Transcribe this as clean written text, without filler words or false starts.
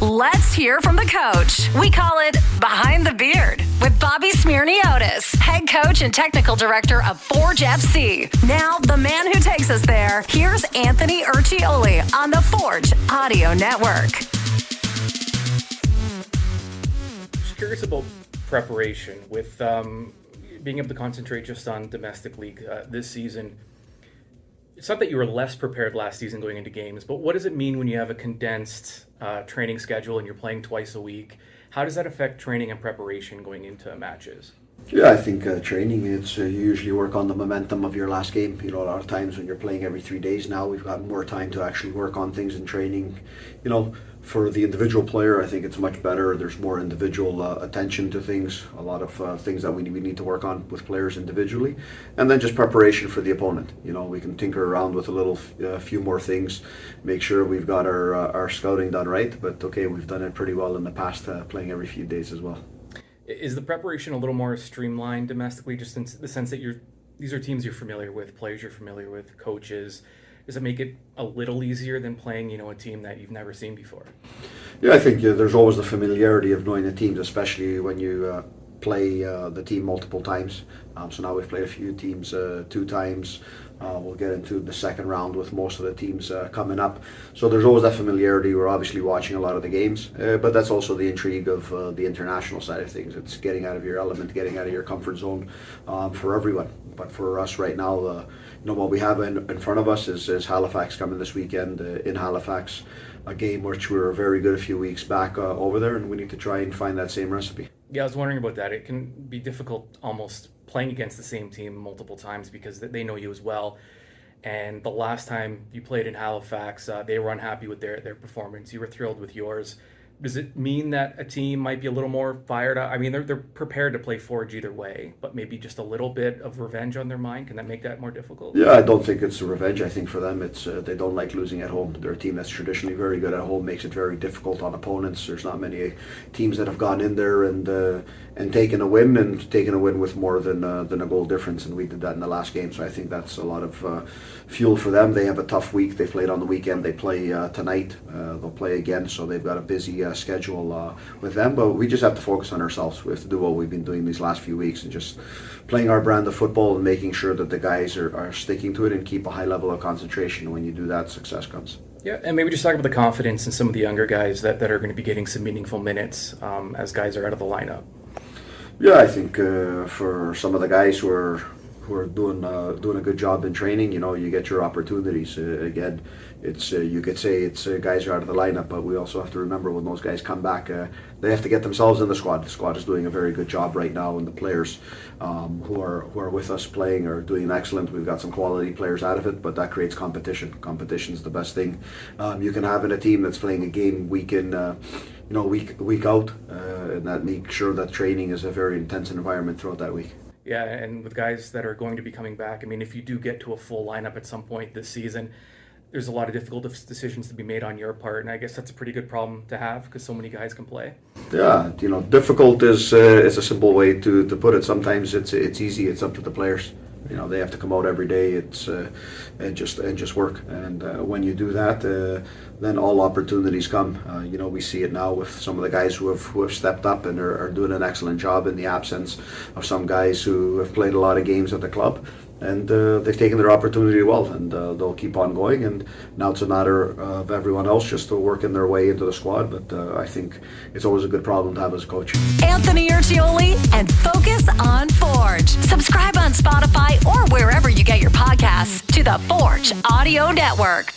Let's hear from the coach. We call it Behind the Beard with Bobby Smyrniotis, head coach and technical director of Forge FC. Now, the man who takes us there, here's Anthony Urciuoli on the Forge Audio Network. Just curious about preparation with being able to concentrate just on domestic league this season. It's not that you were less prepared last season going into games, but what does it mean when you have a condensed training schedule and you're playing twice a week? How does that affect training and preparation going into matches? Yeah, I think training, it's you usually work on the momentum of your last game. A lot of times when you're playing every 3 days now, we've got more time to actually work on things in training. For the individual player, I think it's much better. There's more individual attention to things, a lot of things that we need to work on with players individually. And then just preparation for the opponent. We can tinker around with a few more things, make sure we've got our scouting done right. But okay, we've done it pretty well in the past, playing every few days as well. Is the preparation a little more streamlined domestically, just in the sense that these are teams you're familiar with, players you're familiar with, coaches? Does it make it a little easier than playing, a team that you've never seen before? Yeah, I think there's always the familiarity of knowing the teams, especially when you play the team multiple times. So now we've played a few teams 2 times. We'll get into the second round with most of the teams coming up. So there's always that familiarity. We're obviously watching a lot of the games, but that's also the intrigue of the international side of things. It's getting out of your element, getting out of your comfort zone for everyone. But for us right now, what we have in front of us is Halifax coming this weekend in Halifax, a game which we were very good a few weeks back over there, and we need to try and find that same recipe. Yeah, I was wondering about that. It can be difficult almost playing against the same team multiple times because they know you as well. And the last time you played in Halifax, they were unhappy with their performance. You were thrilled with yours. Does it mean that a team might be a little more fired up? I mean, they're prepared to play Forge either way, but maybe just a little bit of revenge on their mind. Can that make that more difficult? Yeah, I don't think it's a revenge. I think for them, it's they don't like losing at home. They're a team that's traditionally very good at home, makes it very difficult on opponents. There's not many teams that have gone in there and taken a win with more than a goal difference, and we did that in the last game. So I think that's a lot of fuel for them. They have a tough week. They played on the weekend. They play tonight. They'll play again, so they've got a busy schedule with them, but we just have to focus on ourselves. We have to do what we've been doing these last few weeks and just playing our brand of football and making sure that the guys are sticking to it and keep a high level of concentration. When you do that, success comes. Yeah, and maybe just talk about the confidence in some of the younger guys that are going to be getting some meaningful minutes as guys are out of the lineup. Yeah, I think for some of the guys who are doing a good job in training, you get your opportunities. Again, it's you could say it's guys are out of the lineup, but we also have to remember when those guys come back, they have to get themselves in the squad. The squad is doing a very good job right now, and the players who are with us playing are doing excellent. We've got some quality players out of it, but that creates competition. Competition's the best thing you can have in a team that's playing a game week in. Week out, and that makes sure that training is a very intense environment throughout that week. Yeah, and with guys that are going to be coming back, I mean, if you do get to a full lineup at some point this season, there's a lot of difficult decisions to be made on your part, and I guess that's a pretty good problem to have because so many guys can play. Yeah, difficult is a simple way to put it. Sometimes it's easy. It's up to the players. They have to come out every day. It's and just work. And when you do that, then all opportunities come. We see it now with some of the guys who have stepped up and are doing an excellent job in the absence of some guys who have played a lot of games at the club. And they've taken their opportunity well, and they'll keep on going. And now it's a matter of everyone else just to working their way into the squad. But I think it's always a good problem to have as a coach. Anthony Urciuoli and Focus on Forge. Subscribe on Spotify or wherever you get your podcasts to the Forge Audio Network.